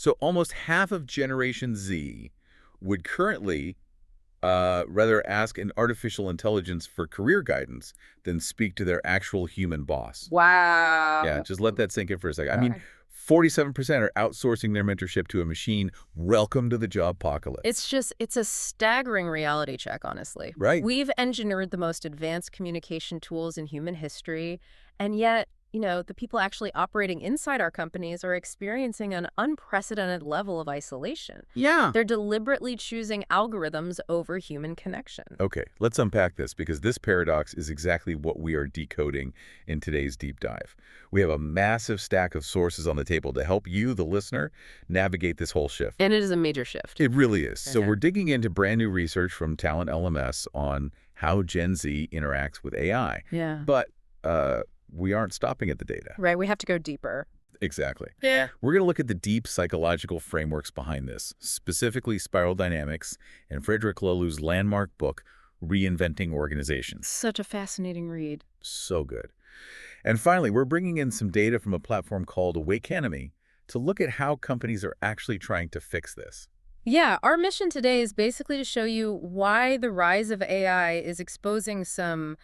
So almost half of Generation Z would currently rather ask an artificial intelligence for career guidance than speak to their actual human boss. Yeah, Wow. just let that sink in for a second. I mean, Sorry. 47% are outsourcing their mentorship to a machine. Welcome to the job apocalypse. It's a staggering reality check, honestly. Right. We've engineered the most advanced communication tools in human history, and yet, the people actually operating inside our companies are experiencing an unprecedented level of isolation. Yeah. They're deliberately choosing algorithms over human connection. Okay, let's unpack this because this paradox is exactly what we are decoding in today's deep dive. We have a massive stack of sources on the table to help you, the listener, navigate this whole shift. And it is a major shift. It really is. So Okay. we're digging into brand new research from Talent LMS on how Gen Z interacts with AI. Yeah. But we aren't stopping at the data. Right, we have to go deeper. Exactly. Yeah. We're going to look at the deep psychological frameworks behind this, specifically spiral dynamics and Frederick Laloux landmark book, Reinventing Organizations. Such a fascinating read. So good. And finally, we're bringing in some data from a platform called Awakenomy to look at how companies are actually trying to fix this. Yeah, our mission today is basically to show you why the rise of AI is exposing some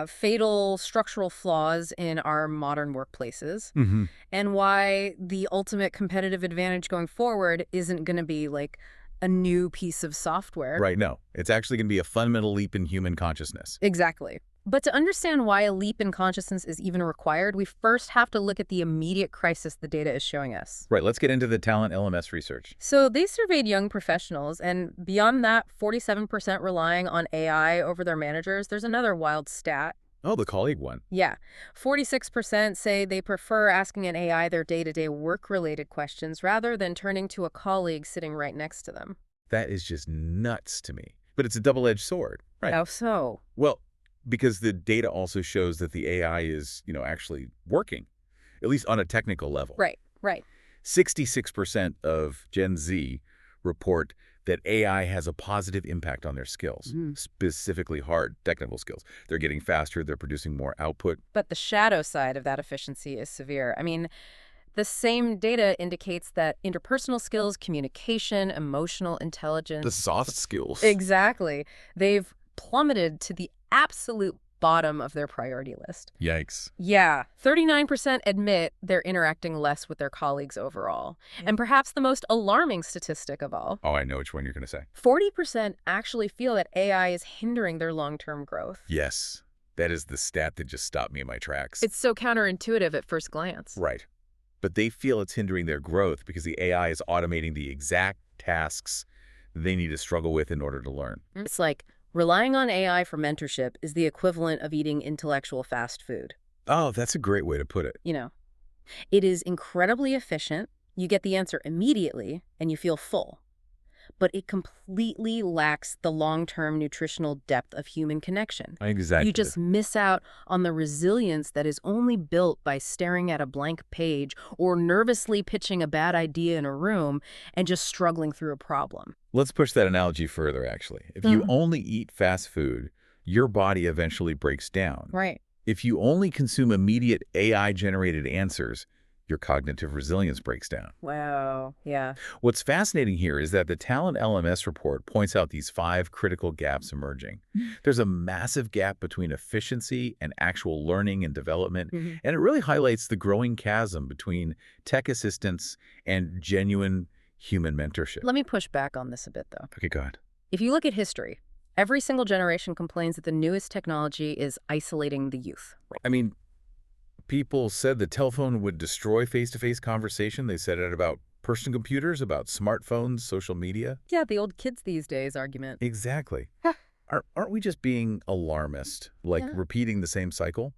fatal structural flaws in our modern workplaces, Mm-hmm. and why the ultimate competitive advantage going forward isn't going to be like a new piece of software. Right, no. It's actually going to be a fundamental leap in human consciousness. Exactly. But to understand why a leap in consciousness is even required, we first have to look at the immediate crisis the data is showing us. Right, let's get into the Talent LMS research. So they surveyed young professionals, and beyond that, 47% relying on AI over their managers. There's another wild stat. Oh, the colleague one. Yeah. 46% say they prefer asking an AI their day-to-day work-related questions rather than turning to a colleague sitting right next to them. That is just nuts to me. But it's a double-edged sword. Right. How so? Well, because the data also shows that the AI is, actually working, at least on a technical level. Right. 66% of Gen Z report that AI has a positive impact on their skills, specifically hard technical skills. They're getting faster, they're producing more output. But the shadow side of that efficiency is severe. I mean, the same data indicates that interpersonal skills, communication, emotional intelligence. The soft skills. Exactly. They've plummeted to the absolute bottom of their priority list. Yikes. Yeah, 39% admit they're interacting less with their colleagues overall. And perhaps the most alarming statistic of all, Oh, I know which one you're going to say. 40% actually feel that AI is hindering their long-term growth. Yes, that is the stat that just stopped me in my tracks. It's so counterintuitive at first glance. Right. But they feel it's hindering their growth because the AI is automating the exact tasks they need to struggle with in order to learn. It's like relying on AI for mentorship is the equivalent of eating intellectual fast food. Oh, that's a great way to put it. It is incredibly efficient, you get the answer immediately, and you feel full. But it completely lacks the long-term nutritional depth of human connection. Exactly. You just miss out on the resilience that is only built by staring at a blank page or nervously pitching a bad idea in a room and just struggling through a problem. Let's push that analogy further, actually. If you only eat fast food, your body eventually breaks down. Right. If you only consume immediate AI-generated answers, your cognitive resilience breaks down. Wow. Yeah. What's fascinating here is that the Talent LMS report points out these 5 critical gaps emerging. There's a massive gap between efficiency and actual learning and development, and it really highlights the growing chasm between tech assistance and genuine human mentorship. Let me push back on this a bit, though. Okay, go ahead. If you look at history, every single generation complains that the newest technology is isolating the youth. I mean, people said the telephone would destroy face-to-face conversation. They said it about personal computers, about smartphones, social media. Yeah, the old kids these days argument. Exactly. Aren't we just being alarmist, like repeating the same cycle?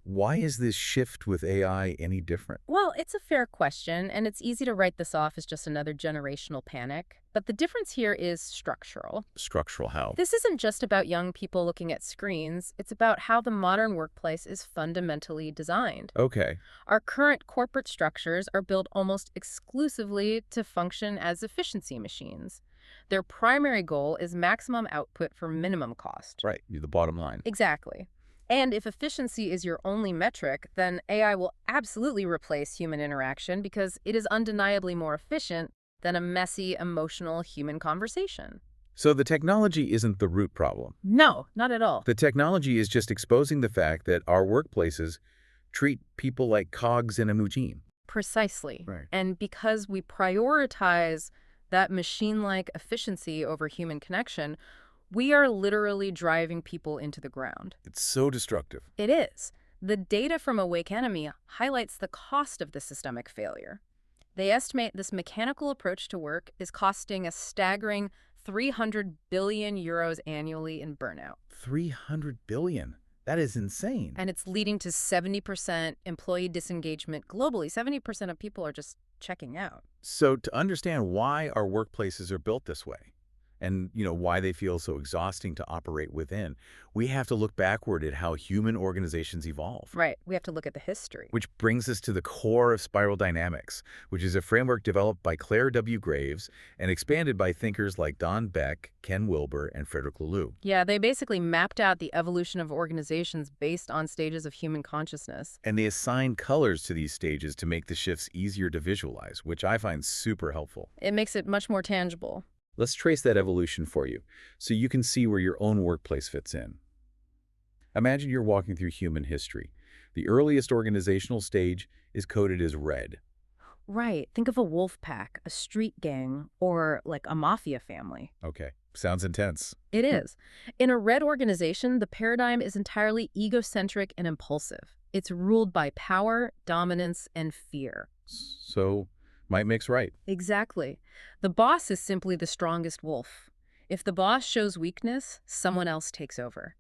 Why is this shift with AI any different? Well, it's a fair question, and it's easy to write this off as just another generational panic. But the difference here is structural. Structural how? This isn't just about young people looking at screens. It's about how the modern workplace is fundamentally designed. Okay. Our current corporate structures are built almost exclusively to function as efficiency machines. Their primary goal is maximum output for minimum cost. Right. You're the bottom line. Exactly. And if efficiency is your only metric, then AI will absolutely replace human interaction because it is undeniably more efficient than a messy, emotional human conversation. So the technology isn't the root problem. No, not at all. The technology is just exposing the fact that our workplaces treat people like cogs in a machine. Precisely. Right. And because we prioritize that machine-like efficiency over human connection, we are literally driving people into the ground. It's so destructive. It is. The data from Awake Enemy highlights the cost of this systemic failure. They estimate this mechanical approach to work is costing a staggering 300 billion euros annually in burnout. 300 billion. That is insane. And it's leading to 70% employee disengagement globally. 70% of people are just checking out. So to understand why our workplaces are built this way, and why they feel so exhausting to operate within, we have to look backward at how human organizations evolve. Right. We have to look at the history. Which brings us to the core of spiral dynamics, which is a framework developed by Claire W. Graves and expanded by thinkers like Don Beck, Ken Wilber, and Frederick Laloux. Yeah, they basically mapped out the evolution of organizations based on stages of human consciousness. And they assigned colors to these stages to make the shifts easier to visualize, which I find super helpful. It makes it much more tangible. Let's trace that evolution for you so you can see where your own workplace fits in. Imagine you're walking through human history. The earliest organizational stage is coded as red. Right. Think of a wolf pack, a street gang, or like a mafia family. Okay, sounds intense. It is. In a red organization, the paradigm is entirely egocentric and impulsive. It's ruled by power, dominance, and fear. So, might makes right. Exactly. The boss is simply the strongest wolf. If the boss shows weakness, someone else takes over.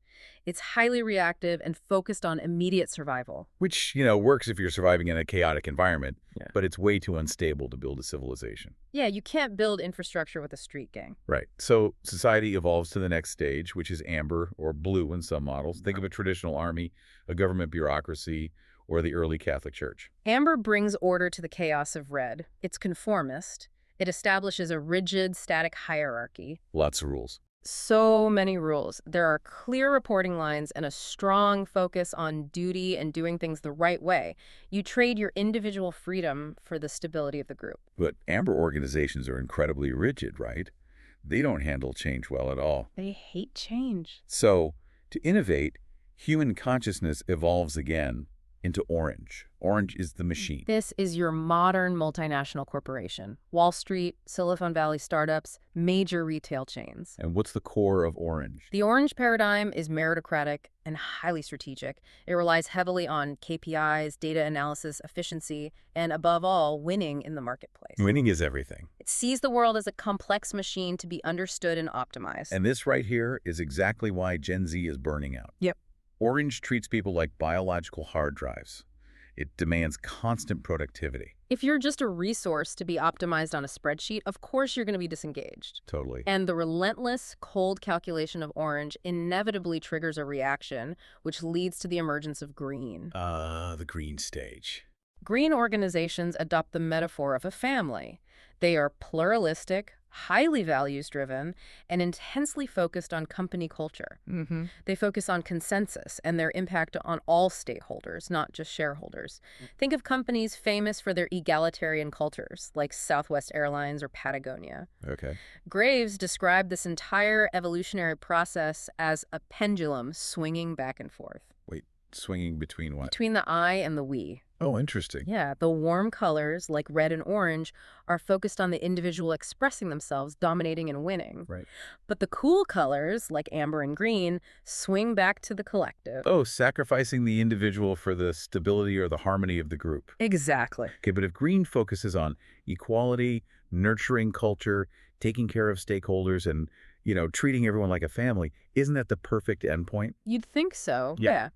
It's highly reactive and focused on immediate survival. Which, works if you're surviving in a chaotic environment, Yeah. but it's way too unstable to build a civilization. Yeah, you can't build infrastructure with a street gang. Right. So society evolves to the next stage, which is amber or blue in some models. Think of a traditional army, a government bureaucracy, or the early Catholic Church. Amber brings order to the chaos of red. It's conformist. It establishes a rigid, static hierarchy. Lots of rules. So many rules. There are clear reporting lines and a strong focus on duty and doing things the right way. You trade your individual freedom for the stability of the group. But amber organizations are incredibly rigid, right? They don't handle change well at all. They hate change. So, to innovate, human consciousness evolves again into orange. Orange is the machine. This is your modern multinational corporation. Wall Street, Silicon Valley startups, major retail chains. And what's the core of orange? The orange paradigm is meritocratic and highly strategic. It relies heavily on KPIs, data analysis, efficiency, and above all, winning in the marketplace. Winning is everything. It sees the world as a complex machine to be understood and optimized. And this right here is exactly why Gen Z is burning out. Yep. Orange treats people like biological hard drives. It demands constant productivity. If you're just a resource to be optimized on a spreadsheet, of course you're going to be disengaged. Totally. And the relentless, cold calculation of orange inevitably triggers a reaction, which leads to the emergence of green. The green stage. Green organizations adopt the metaphor of a family. They are pluralistic, highly values-driven, and intensely focused on company culture. They focus on consensus and their impact on all stakeholders, not just shareholders. Think of companies famous for their egalitarian cultures, like Southwest Airlines or Patagonia. Okay. Graves described this entire evolutionary process as a pendulum swinging back and forth. Wait, swinging between what? Between the I and the we. Oh, interesting. Yeah, the warm colors, like red and orange, are focused on the individual expressing themselves, dominating and winning. Right. But the cool colors, like amber and green, swing back to the collective. Oh, sacrificing the individual for the stability or the harmony of the group. Exactly. Okay, but if green focuses on equality, nurturing culture, taking care of stakeholders, and, treating everyone like a family, isn't that the perfect endpoint? You'd think so. Yeah. Yeah.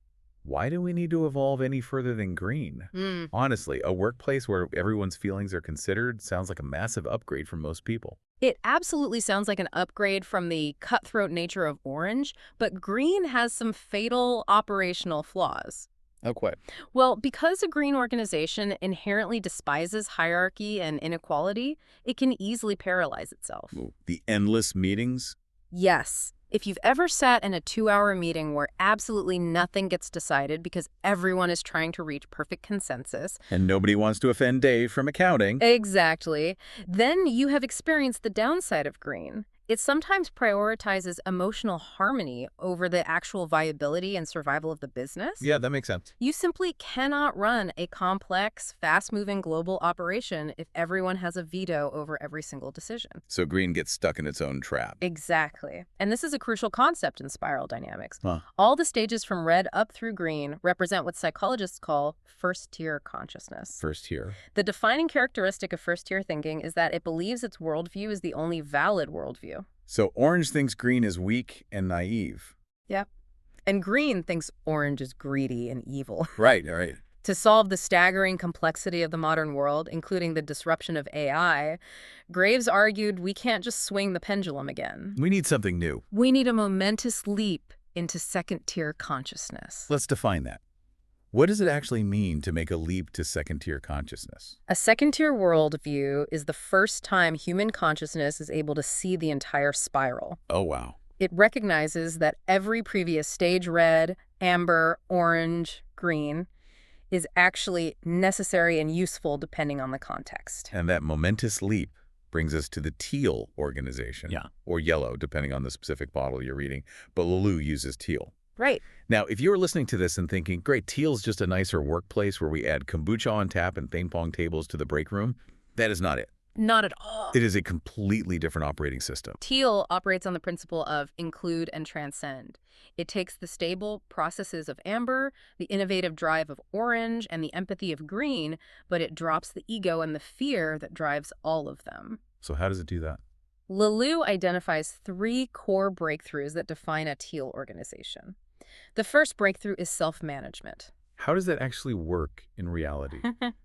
Why do we need to evolve any further than green? Honestly, a workplace where everyone's feelings are considered sounds like a massive upgrade for most people. It absolutely sounds like an upgrade from the cutthroat nature of orange, but green has some fatal operational flaws. Okay. Well, because a green organization inherently despises hierarchy and inequality, it can easily paralyze itself. The endless meetings? Yes. If you've ever sat in a 2-hour meeting where absolutely nothing gets decided because everyone is trying to reach perfect consensus. And nobody wants to offend Dave from accounting. Exactly. Then you have experienced the downside of green. It sometimes prioritizes emotional harmony over the actual viability and survival of the business. Yeah, that makes sense. You simply cannot run a complex, fast-moving global operation if everyone has a veto over every single decision. So green gets stuck in its own trap. Exactly. And this is a crucial concept in spiral dynamics. Huh. All the stages from red up through green represent what psychologists call first-tier consciousness. First here. The defining characteristic of first-tier thinking is that it believes its worldview is the only valid worldview. So orange thinks green is weak and naive. Yep. And green thinks orange is greedy and evil. Right, all right. To solve the staggering complexity of the modern world, including the disruption of AI, Graves argued we can't just swing the pendulum again. We need something new. We need a momentous leap into second-tier consciousness. Let's define that. What does it actually mean to make a leap to second-tier consciousness? A second-tier worldview is the first time human consciousness is able to see the entire spiral. Oh, wow. It recognizes that every previous stage, red, amber, orange, green, is actually necessary and useful depending on the context. And that momentous leap brings us to the teal organization. Yeah. Or yellow, depending on the specific bottle you're reading. But Lulu uses teal. Right. Now, if you were listening to this and thinking, great, teal's just a nicer workplace where we add kombucha on tap and ping pong tables to the break room, that is not it. Not at all. It is a completely different operating system. Teal operates on the principle of include and transcend. It takes the stable processes of amber, the innovative drive of orange, and the empathy of green, but it drops the ego and the fear that drives all of them. So how does it do that? Lulu identifies 3 core breakthroughs that define a teal organization. The first breakthrough is self-management. How does that actually work in reality?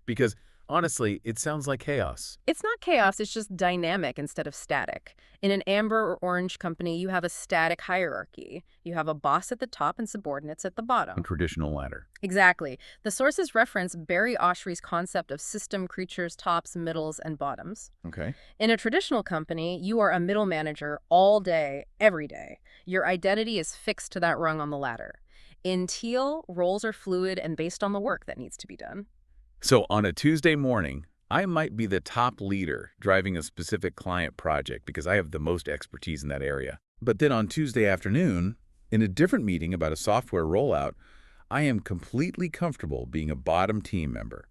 Because honestly, it sounds like chaos. It's not chaos, it's just dynamic instead of static. In an amber or orange company, you have a static hierarchy. You have a boss at the top and subordinates at the A bottom. traditional ladder. Exactly. The sources reference Barry Oshry's concept of system creatures, tops, middles, and bottoms. Okay. In a traditional company, you are a middle manager all day, every day. Your identity is fixed to that rung on the ladder. In teal, roles are fluid and based on the work that needs to be done. So on a Tuesday morning, I might be the top leader driving a specific client project because I have the most expertise in that area. But then on Tuesday afternoon, in a different meeting about a software rollout, I am completely comfortable being a bottom team member,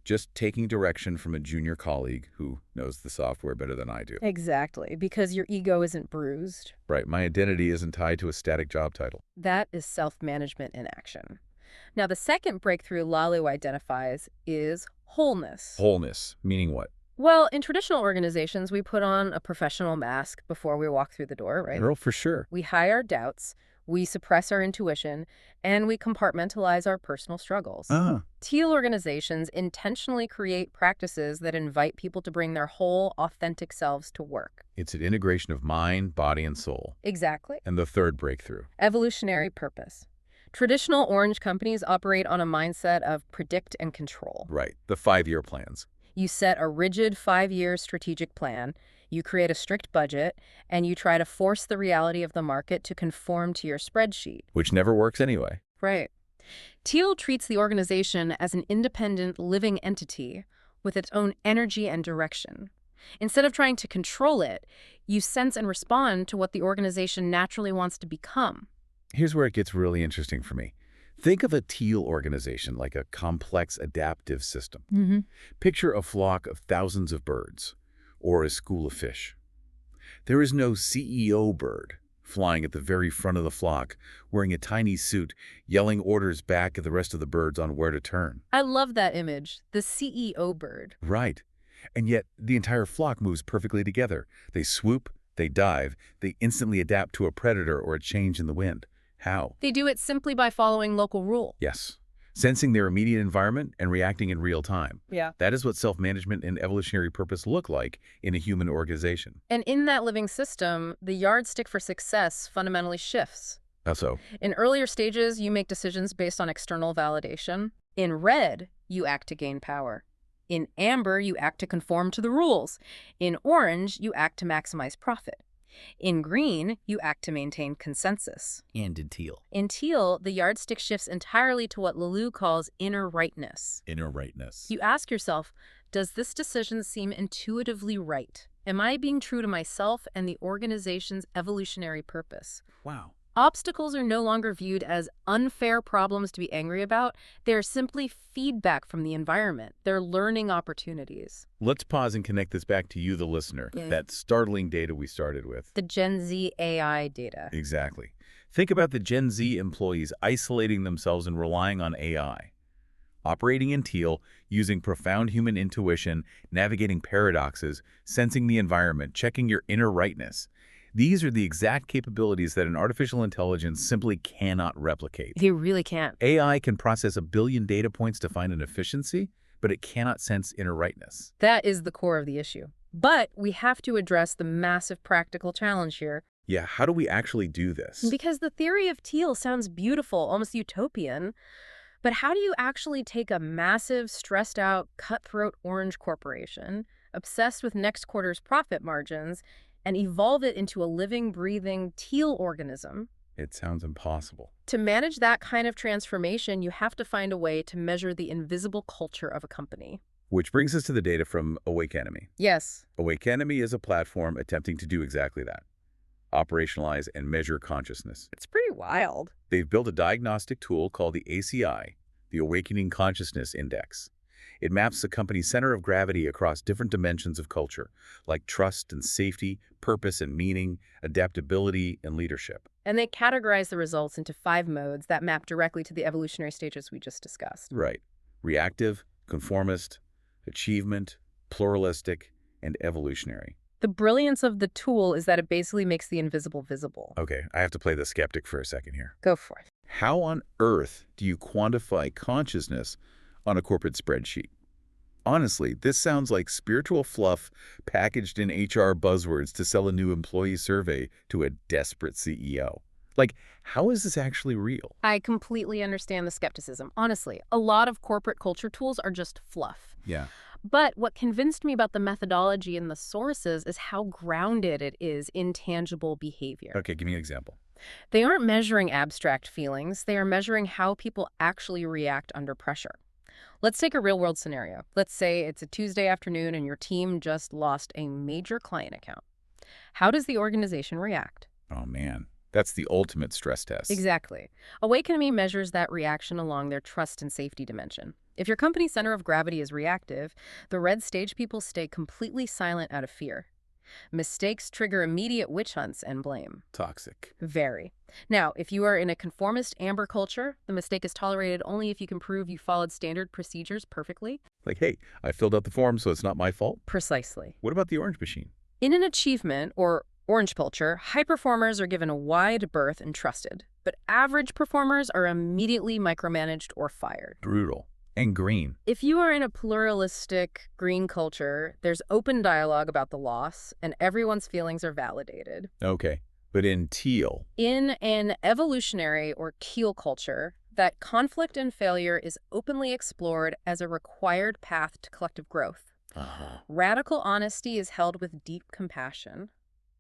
just taking direction from a junior colleague who knows the software better than I do. Exactly, because your ego isn't bruised. Right, my identity isn't tied to a static job title. That is self-management in action. Now, the second breakthrough Lalu identifies is wholeness. Wholeness, meaning what? Well, in traditional organizations, we put on a professional mask before we walk through the door, right? Girl, for sure. We hide our doubts, we suppress our intuition, and we compartmentalize our personal struggles. Teal organizations intentionally create practices that invite people to bring their whole, authentic selves to work. It's an integration of mind, body, and soul. Exactly. And the third breakthrough. Evolutionary purpose. Traditional orange companies operate on a mindset of predict and control. Right, the 5-year plans. You set a rigid 5-year strategic plan, you create a strict budget, and you try to force the reality of the market to conform to your spreadsheet. Which never works anyway. Right. Teal treats the organization as an independent, living entity with its own energy and direction. Instead of trying to control it, you sense and respond to what the organization naturally wants to become. Here's where it gets really interesting for me. Think of a teal organization like a complex adaptive system. Picture a flock of thousands of birds, or a school of fish. There is no CEO bird flying at the very front of the flock, wearing a tiny suit, yelling orders back at the rest of the birds on where to turn. I love that image, the CEO bird. Right. And yet, the entire flock moves perfectly together. They swoop, they dive, they instantly adapt to a predator or a change in the wind. How? They do it simply by following local rule. Yes. Sensing their immediate environment and reacting in real time. Yeah. That is what self-management and evolutionary purpose look like in a human organization. And in that living system, the yardstick for success fundamentally shifts. How so? In earlier stages, you make decisions based on external validation. In red, you act to gain power. In amber, you act to conform to the rules. In orange, you act to maximize profit. In green, you act to maintain consensus. And in teal. In teal, the yardstick shifts entirely to what Lelou calls inner rightness. Inner rightness. You ask yourself, does this decision seem intuitively right? Am I being true to myself and the organization's evolutionary purpose? Wow. Obstacles are no longer viewed as unfair problems to be angry about. They're simply feedback from the environment. They're learning opportunities. Let's pause and connect this back to you, the listener, that startling data we started with. The Gen Z AI data. Exactly. Think about the Gen Z employees isolating themselves and relying on AI. Operating in teal, using profound human intuition, navigating paradoxes, sensing the environment, checking your inner rightness. These are the exact capabilities that an artificial intelligence simply cannot replicate. They really can't. AI can process 1 billion data points to find an efficiency, but it cannot sense inner rightness. That is the core of the issue. But we have to address the massive practical challenge here. Yeah, how do we actually do this? Because the theory of teal sounds beautiful, almost utopian. But how do you actually take a massive, stressed-out, cutthroat orange corporation, obsessed with next quarter's profit margins, and evolve it into a living, breathing teal organism? It sounds impossible. To manage that kind of transformation, you have to find a way to measure the invisible culture of a company. Which brings us to the data from Awakenemy. Yes. Awakenemy is a platform attempting to do exactly that. Operationalize and measure consciousness. It's pretty wild. They've built a diagnostic tool called the ACI, the Awakening Consciousness Index. It maps the company's center of gravity across different dimensions of culture, like trust and safety, purpose and meaning, adaptability and leadership. And they categorize the results into 5 modes that map directly to the evolutionary stages we just discussed. Right. Reactive, conformist, achievement, pluralistic, and evolutionary. The brilliance of the tool is that it basically makes the invisible visible. Okay, I have to play the skeptic for a second here. Go for it. How on earth do you quantify consciousness on a corporate spreadsheet? Honestly, this sounds like spiritual fluff packaged in HR buzzwords to sell a new employee survey to a desperate CEO. Like, how is this actually real? I completely understand the skepticism. Honestly, a lot of corporate culture tools are just fluff. Yeah. But what convinced me about the methodology and the sources is how grounded it is in tangible behavior. Okay, give me an example. They aren't measuring abstract feelings. They are measuring how people actually react under pressure. Let's take a real-world scenario. Let's say it's a Tuesday afternoon and your team just lost a major client account. How does the organization react? Oh, man. That's the ultimate stress test. Exactly. Awakenemy measures that reaction along their trust and safety dimension. If your company's center of gravity is reactive, the red stage people stay completely silent out of fear. Mistakes trigger immediate witch hunts and blame. Toxic. Very. Now, if you are in a conformist amber culture, the mistake is tolerated only if you can prove you followed standard procedures perfectly. Like, hey, I filled out the form, so it's not my fault. Precisely. What about the orange machine? In an achievement or orange culture, high performers are given a wide berth and trusted, but average performers are immediately micromanaged or fired. Brutal. And green. If you are in a pluralistic green culture, there's open dialogue about the loss, and everyone's feelings are validated. Okay. But in teal. In an evolutionary or teal culture, that conflict and failure is openly explored as a required path to collective growth. Radical honesty is held with deep compassion.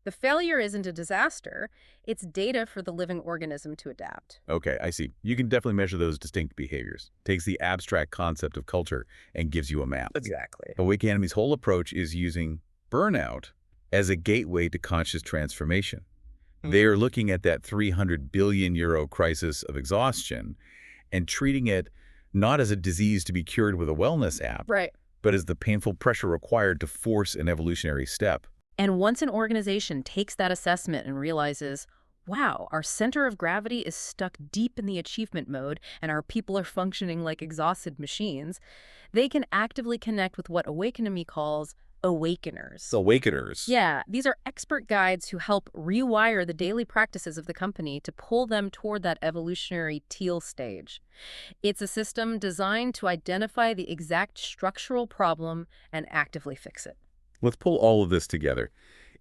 The failure isn't a disaster. It's data for the living organism to adapt. Okay, I see. You can definitely measure those distinct behaviors. Takes the abstract concept of culture and gives you a map. Exactly. Awakenemy's whole approach is using burnout as a gateway to conscious transformation. They are looking at that 300 billion euro crisis of exhaustion and treating it not as a disease to be cured with a wellness app, Right. but as the painful pressure required to force an evolutionary step. And once an organization takes that assessment and realizes, wow, our center of gravity is stuck deep in the achievement mode and our people are functioning like exhausted machines, they can actively connect with what Awakenemy calls awakeners. Awakeners. Yeah, these are expert guides who help rewire the daily practices of the company to pull them toward that evolutionary teal stage. It's a system designed to identify the exact structural problem and actively fix it. Let's pull all of this together.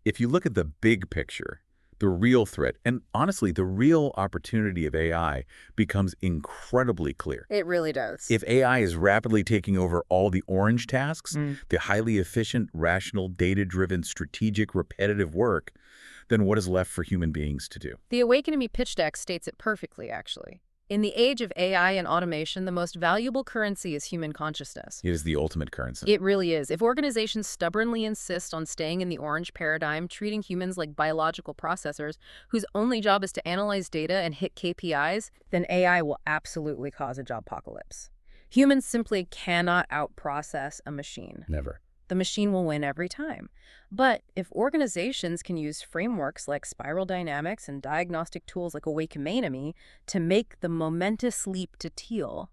If you look at the big picture, the real threat, and honestly, the real opportunity of AI becomes incredibly clear. It really does. If AI is rapidly taking over all the orange tasks, the highly efficient, rational, data-driven, strategic, repetitive work, then what is left for human beings to do? The Awaken to Me pitch deck states it perfectly, actually. In the age of AI and automation, the most valuable currency is human consciousness. It is the ultimate currency. It really is. If organizations stubbornly insist on staying in the orange paradigm, treating humans like biological processors whose only job is to analyze data and hit KPIs, then AI will absolutely cause a job apocalypse. Humans simply cannot outprocess a machine. Never. The machine will win every time. But if organizations can use frameworks like spiral dynamics and diagnostic tools like Awaken to make the momentous leap to teal,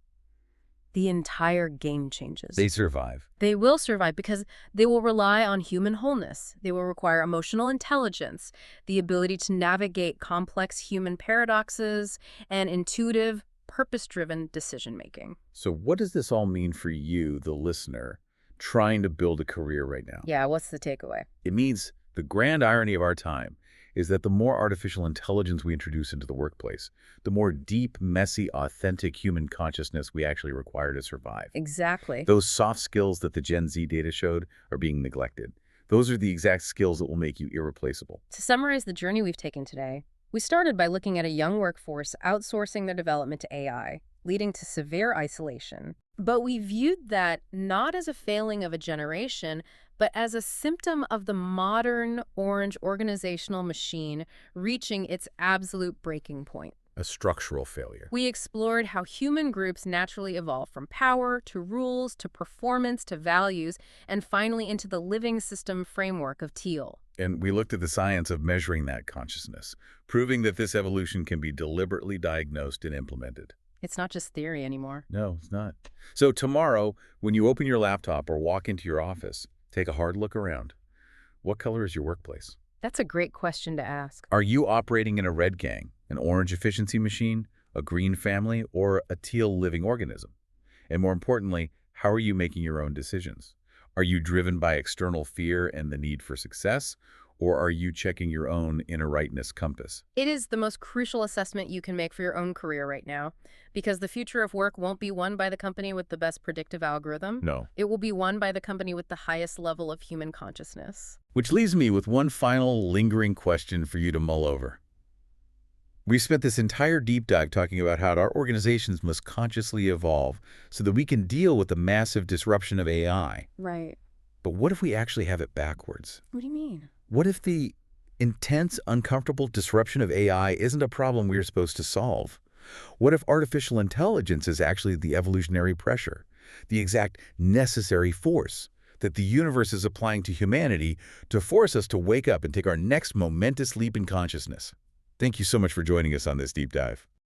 the entire game changes. They survive. They will survive because they will rely on human wholeness. They will require emotional intelligence, the ability to navigate complex human paradoxes, and intuitive, purpose-driven decision-making. So what does this all mean for you, the listener, trying to build a career right now? Yeah, what's the takeaway? It means the grand irony of our time is that the more artificial intelligence we introduce into the workplace, the more deep, messy, authentic human consciousness we actually require to survive. Exactly. Those soft skills that the Gen Z data showed are being neglected. Those are the exact skills that will make you irreplaceable. To summarize the journey we've taken today, we started by looking at a young workforce outsourcing their development to AI, leading to severe isolation. But we viewed that not as a failing of a generation, but as a symptom of the modern orange organizational machine reaching its absolute breaking point. A structural failure. We explored how human groups naturally evolve from power to rules to performance to values, and finally into the living system framework of teal. And we looked at the science of measuring that consciousness, proving that this evolution can be deliberately diagnosed and implemented. It's not just theory anymore. No, it's not. So tomorrow, when you open your laptop or walk into your office, take a hard look around. What color is your workplace? That's a great question to ask. Are you operating in a red gang, an orange efficiency machine, a green family, or a teal living organism? And more importantly, how are you making your own decisions? Are you driven by external fear and the need for success, or are you checking your own inner rightness compass? It is the most crucial assessment you can make for your own career right now, because the future of work won't be won by the company with the best predictive algorithm. No. It will be won by the company with the highest level of human consciousness. Which leaves me with one final lingering question for you to mull over. We spent this entire deep dive talking about how our organizations must consciously evolve so that we can deal with the massive disruption of AI. Right. But what if we actually have it backwards? What do you mean? What if the intense, uncomfortable disruption of AI isn't a problem we're supposed to solve? What if artificial intelligence is actually the evolutionary pressure, the exact necessary force that the universe is applying to humanity to force us to wake up and take our next momentous leap in consciousness? Thank you so much for joining us on this deep dive.